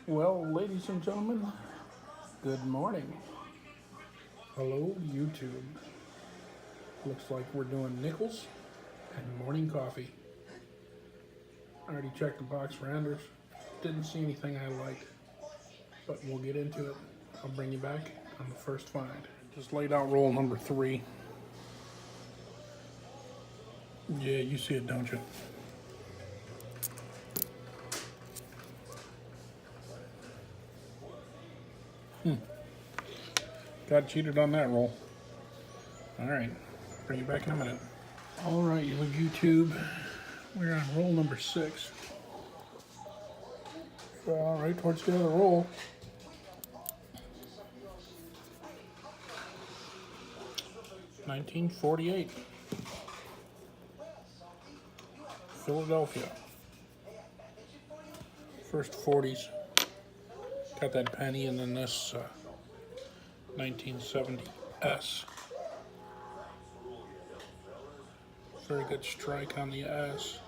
Well, ladies and gentlemen, good morning. Hello, YouTube. Looks like we're doing nickels and morning coffee. I already checked the box for Anders. Didn't see anything I liked, but we'll get into it. I'll bring you back on the first find. Just laid out roll number 3. Yeah, you see it, don't you? Got cheated on that roll. All right, bring you back in a minute. All right, you YouTube. We're on roll number 6. Right towards the end of the roll. $19.48. Philadelphia. First 40s. Got that penny, and then this 1970 S. Very good strike on the S.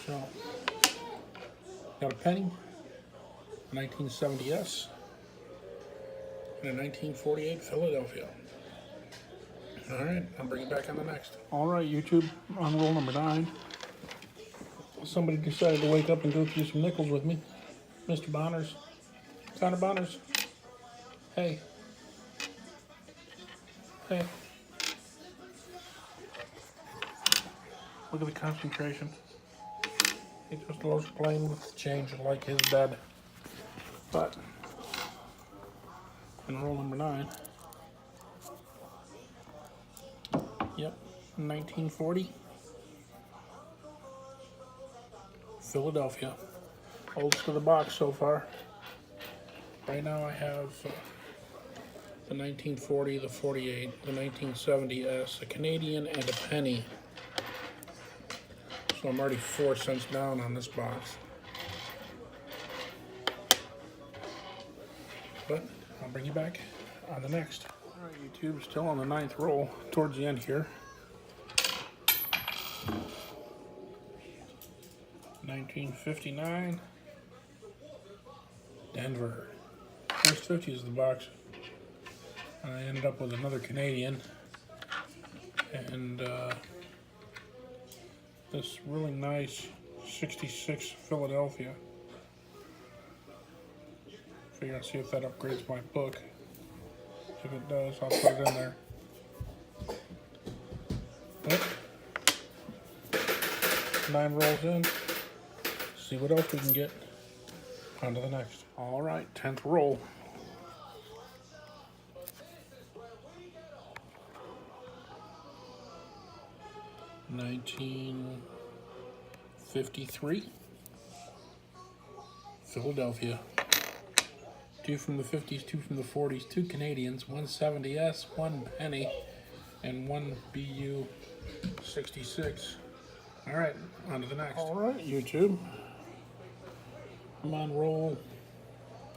So, got a penny, a 1970 S, and a 1948 Philadelphia. All right, I'll bring you back on the next. All right, YouTube, on roll number 9. Somebody decided to wake up and go through some nickels with me. Mr. Bonners. Connor Bonners. Hey. Hey. Look at the concentration. He just loves playing with the change like his dad. But, in roll number 9. Yep, 1940. Philadelphia. Oldest to the box so far. Right now I have the 1940, the 48, the 1970 S, a Canadian, and a penny. So I'm already 4 cents down on this box. But I'll bring you back on the next. All right, YouTube, still on the 9th roll, towards the end here. 1959, Denver. First 50 is the box. I ended up with another Canadian, and this really nice 66 Philadelphia. Figure out, see if that upgrades my book. If it does, I'll put it in there. Yep. 9 rolls in. See what else we can get. On to the next. All right, 10th roll. $19.53. Philadelphia. 2 from the 50s, 2 from the 40s, 2 Canadians, 1 70S, 1 penny, and 1 BU 66. All right, on to the next. All right, YouTube. I'm on roll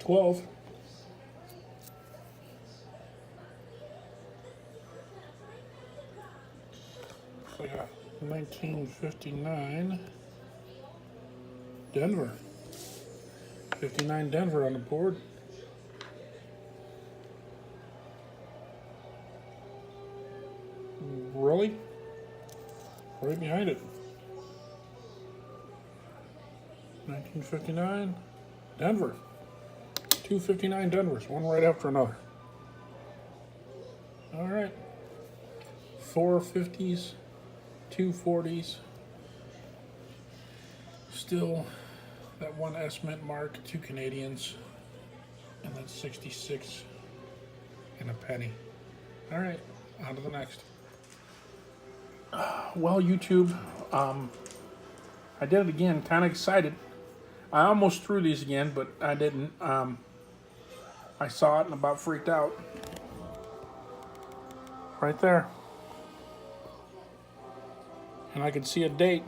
12. So yeah, 1959 Denver. 59 Denver on the board. Really? Right behind it. 1959 Denver. 259 Denvers, one right after another. All right. 4 50s, 2 40s. Still that 1 S Mint mark, 2 Canadians, and then 66 and a penny. All right, on to the next. Well, YouTube, I did it again, kind of excited. I almost threw these again, but I didn't. I saw it and about freaked out. Right there. And I could see a date.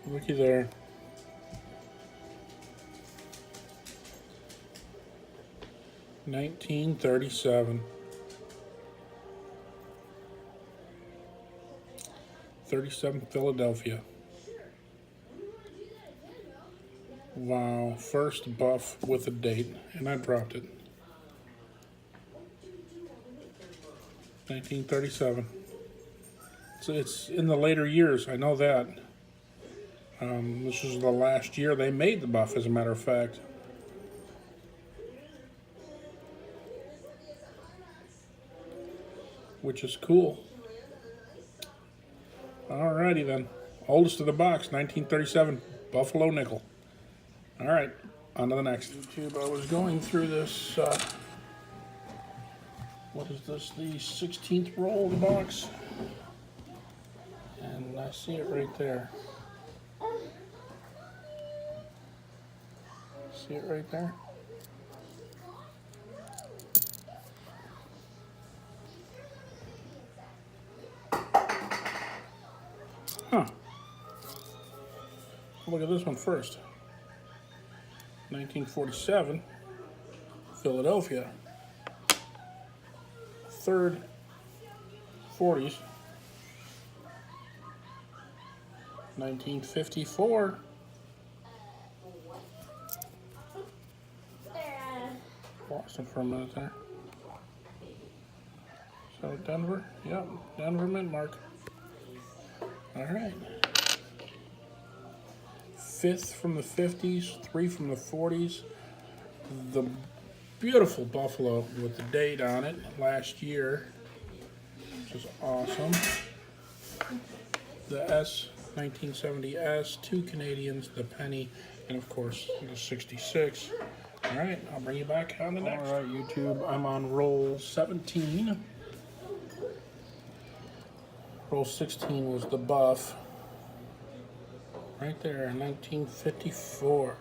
Looky there. 1937. 1937 Philadelphia. Wow, first buff with a date, and I dropped it. 1937. So it's in the later years, I know that. This is the last year they made the buff, as a matter of fact. Which is cool. Alrighty then. Oldest of the box, 1937 Buffalo Nickel. Alright, on to the next. YouTube, I was going through this, what is this, the 16th roll of the box? And I see it right there. See it right there? Huh. Look at this one first. 1947, Philadelphia. Third 40s. 1954. Lost it for a minute there. So Denver, yep, Denver mint mark. All right. Fifth from the 50s, 3 from the 40s. The beautiful Buffalo with the date on it, last year, which is awesome. The S, 1970 S, 2 Canadians, the penny, and of course the 66. All right, I'll bring you back on the next. All right, YouTube, I'm on roll 17. Roll 16 was the buff. Right there, 1954.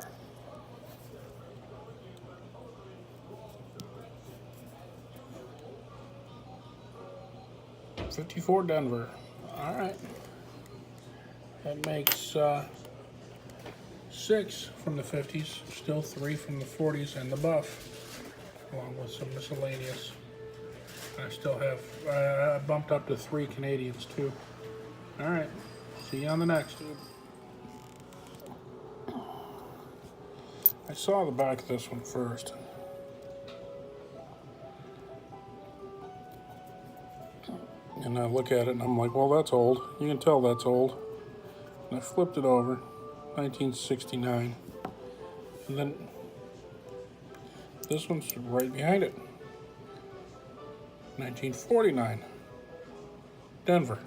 '54 Denver. All right. That makes 6 from the 50s, still 3 from the 40s, and the buff, along with some miscellaneous. I still have, I bumped up to 3 Canadians too. All right, see you on the next. I saw the back of this one first. And I look at it and I'm like, well, that's old. You can tell that's old. And I flipped it over, 1969. And then this one's right behind it. 1949, Denver.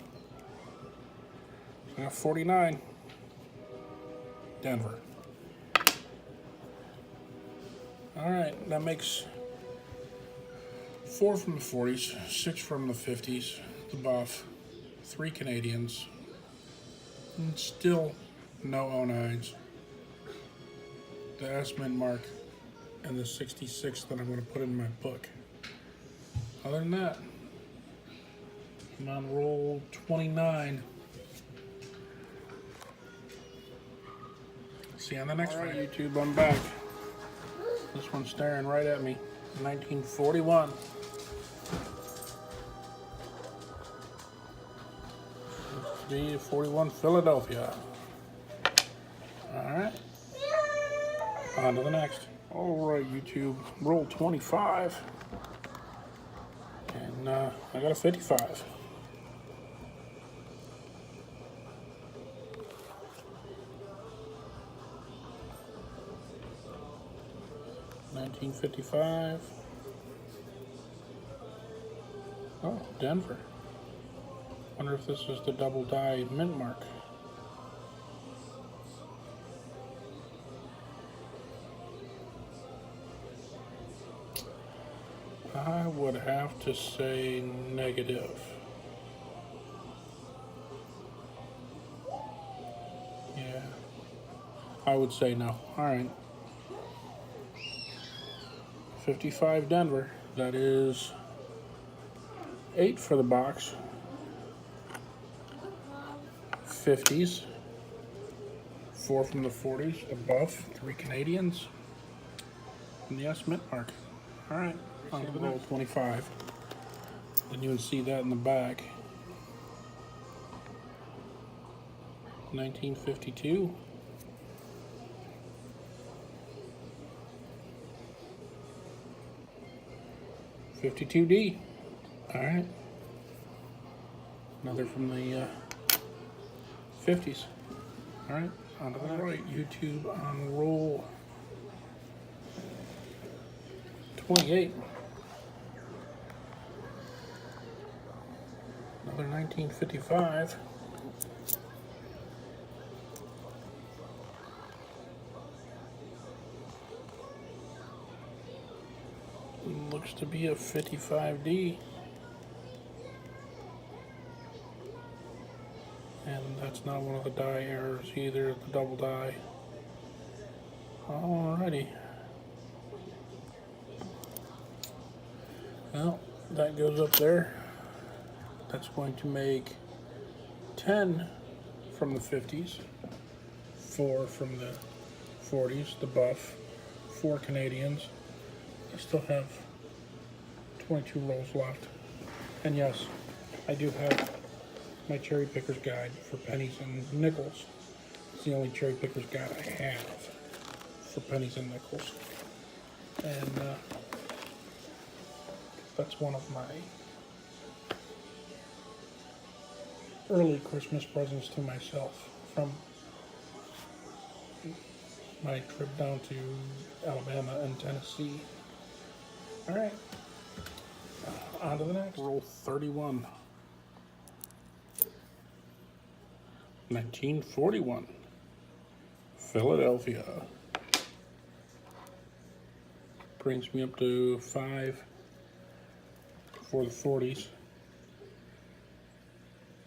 Now 49, Denver. All right, that makes 4 from the 40s, 6 from the 50s, the buff, 3 Canadians, and still no 09s. The S mint mark, and the 66 that I'm going to put in my book. Other than that, I'm on roll 29. See you on the next one. Right, YouTube, I'm back. This one's staring right at me. 1941. 41 Philadelphia. All right. On to the next. All right, YouTube, roll 25. And I got a 55. $19.55. Oh, Denver. Wonder if this is the double die mint mark. I would have to say negative. Yeah, I would say no. All right. 55 Denver. That is 8 for the box. 50s. 4 from the 40s. A buff. 3 Canadians. And the S mint mark. All right. On to the roll 25. And you can see that in the back. 1952. $52D. All right. Another from the 50s. All right. On to the right. YouTube on roll 28. Another 1955. Looks to be a 55D. And that's not one of the die errors either, the double die. Alrighty. Well, that goes up there. That's going to make 10 from the 50s, 4 from the 40s, the buff, 4 Canadians. I still have 22 rolls left. And yes, I do have my cherry picker's guide for pennies and nickels. It's the only cherry picker's guide I have for pennies and nickels. And that's one of my early Christmas presents to myself from my trip down to Alabama and Tennessee. All right, on to the next. Roll 31. 1941. Philadelphia. Brings me up to 5 for the 40s.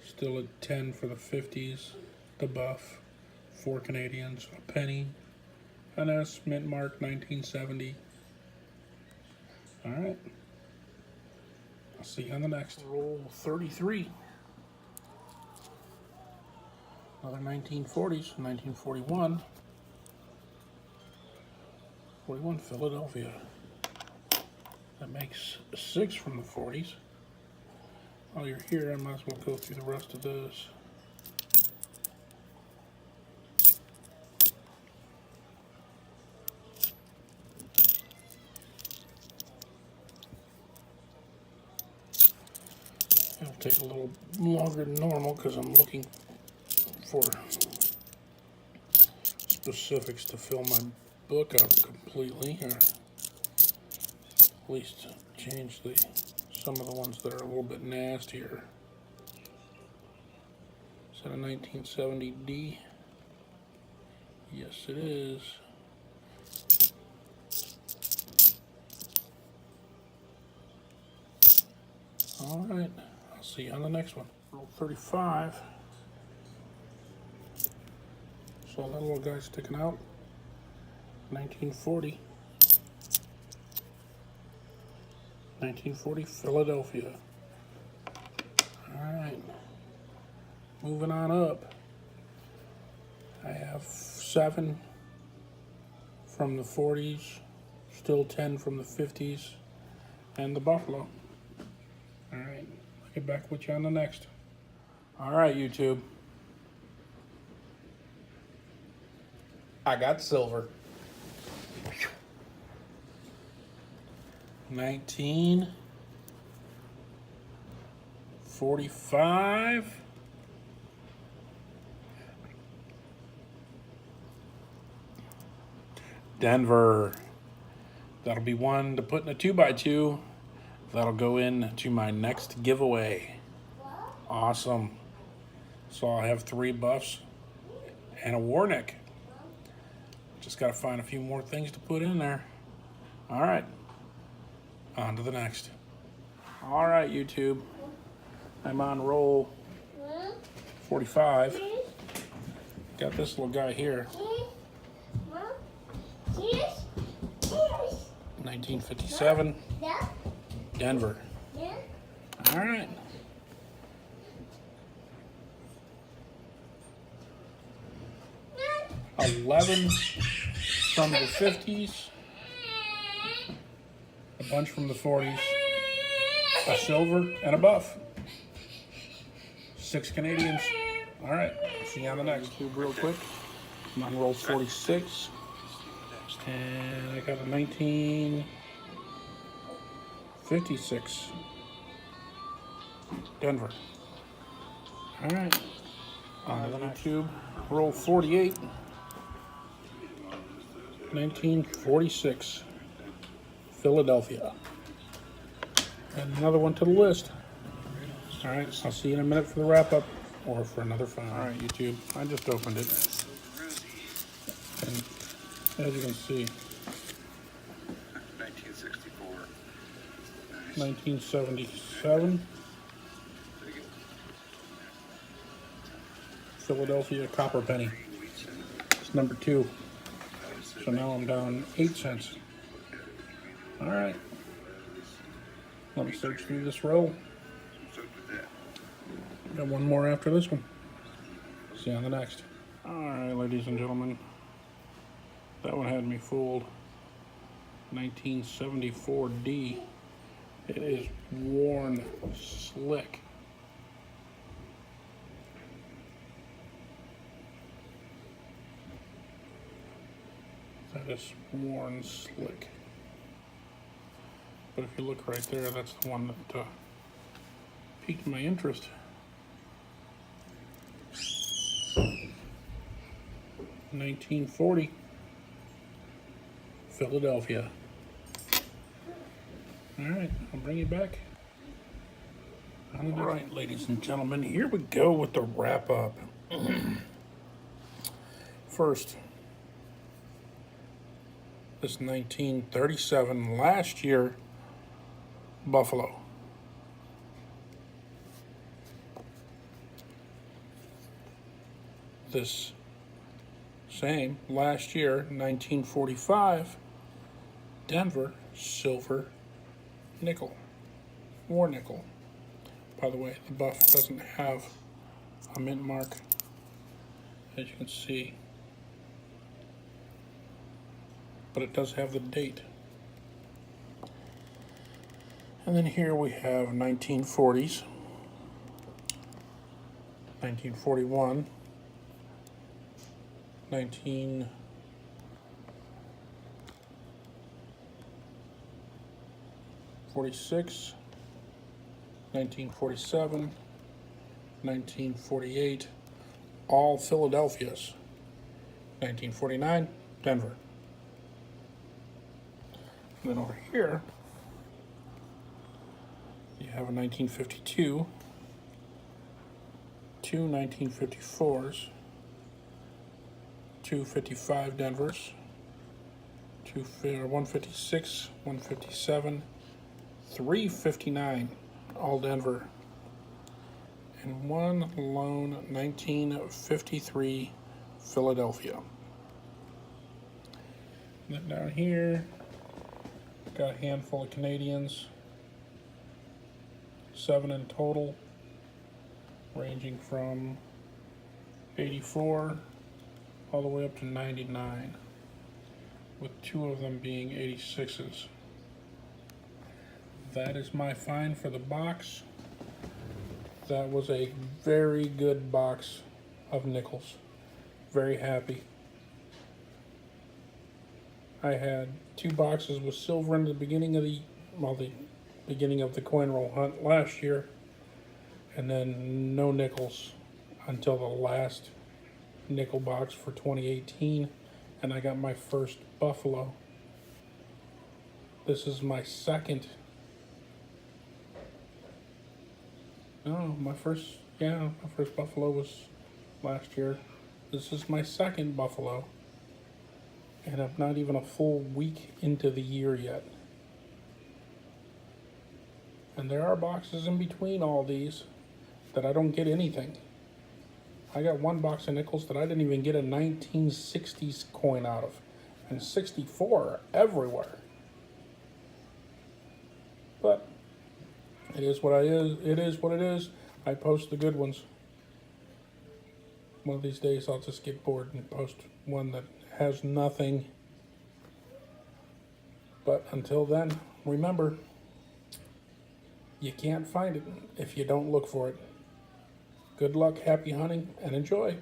Still at 10 for the 50s. The buff. 4 Canadians. A penny. An S. Mint mark 1970. Alright. I'll see you on the next. Roll 33. Another 1940s. 1941. 41 Philadelphia. That makes 6 from the 40s. While you're here, I might as well go through the rest of those. It'll take a little longer than normal because I'm looking for specifics to fill my book up completely, or at least change some of the ones that are a little bit nastier. Is that a 1970D? Yes, it is. All right, I'll see you on the next one. Roll 35. Saw that little guy sticking out. 1940. 1940 Philadelphia. Alright. Moving on up. I have 7 from the 40s, still 10 from the 50s, and the Buffalo. Alright. I'll get back with you on the next. Alright, YouTube. I got silver. 1945. Denver. That'll be one to put in a 2x2. That'll go into my next giveaway. Awesome. So I have 3 buffs and a Warnick. Just got to find a few more things to put in there. All right. On to the next. All right, YouTube. I'm on roll 45. Got this little guy here. 1957. Denver. All right. $11 from the 50s. A bunch from the 40s, a silver, and a buff. 6 Canadians. All right. See you on the next tube real quick. I'm on roll 46. And I got a 1956 Denver. All right. On the YouTube, roll 48. 1946 Philadelphia. And another one to the list. All right, I'll see you in a minute for the wrap up or for another find. All right, YouTube, I just opened it. And as you can see, 1964. 1977 Philadelphia Copper Penny. It's number 2. So now I'm down 8 cents. All right. Let me search through this row. Got one more after this one. See you on the next. All right, ladies and gentlemen. That one had me fooled. 1974D. It is worn slick. That is worn slick. But if you look right there, that's the one that piqued my interest. $1940 Philadelphia. All right, I'll bring you back. All right, ladies and gentlemen, here we go with the wrap up. First, this 1937 last year Buffalo. This same last year 1945 Denver silver nickel, war nickel. By the way, the buff doesn't have a mint mark, as you can see, but it does have the date. And then here we have 1940s, 1941, 1946, 1947, 1948, all Philadelphias. 1949, Denver. And then over here, you have a 1952, two 1954s, two 55 Denvers, 156, 157, 359, all Denver, and one lone 1953 Philadelphia. And then down here, got a handful of Canadians, 7 in total, ranging from 84 all the way up to 99, with 2 of them being 86s. That is my find for the box. That was a very good box of nickels. Very happy. I had 2 boxes with silver in the beginning of the beginning of the coin roll hunt last year, and then no nickels until the last nickel box for 2018, and I got my first Buffalo. This is my second. No, my first Buffalo was last year. This is my second Buffalo, and I'm not even a full week into the year yet. And there are boxes in between all these that I don't get anything. I got 1 box of nickels that I didn't even get a 1960s coin out of, and 64 are everywhere. But it is what it is what it is. I post the good ones. One of these days I'll just get bored and post one that has nothing. But until then, remember, you can't find it if you don't look for it. Good luck, happy hunting, and enjoy.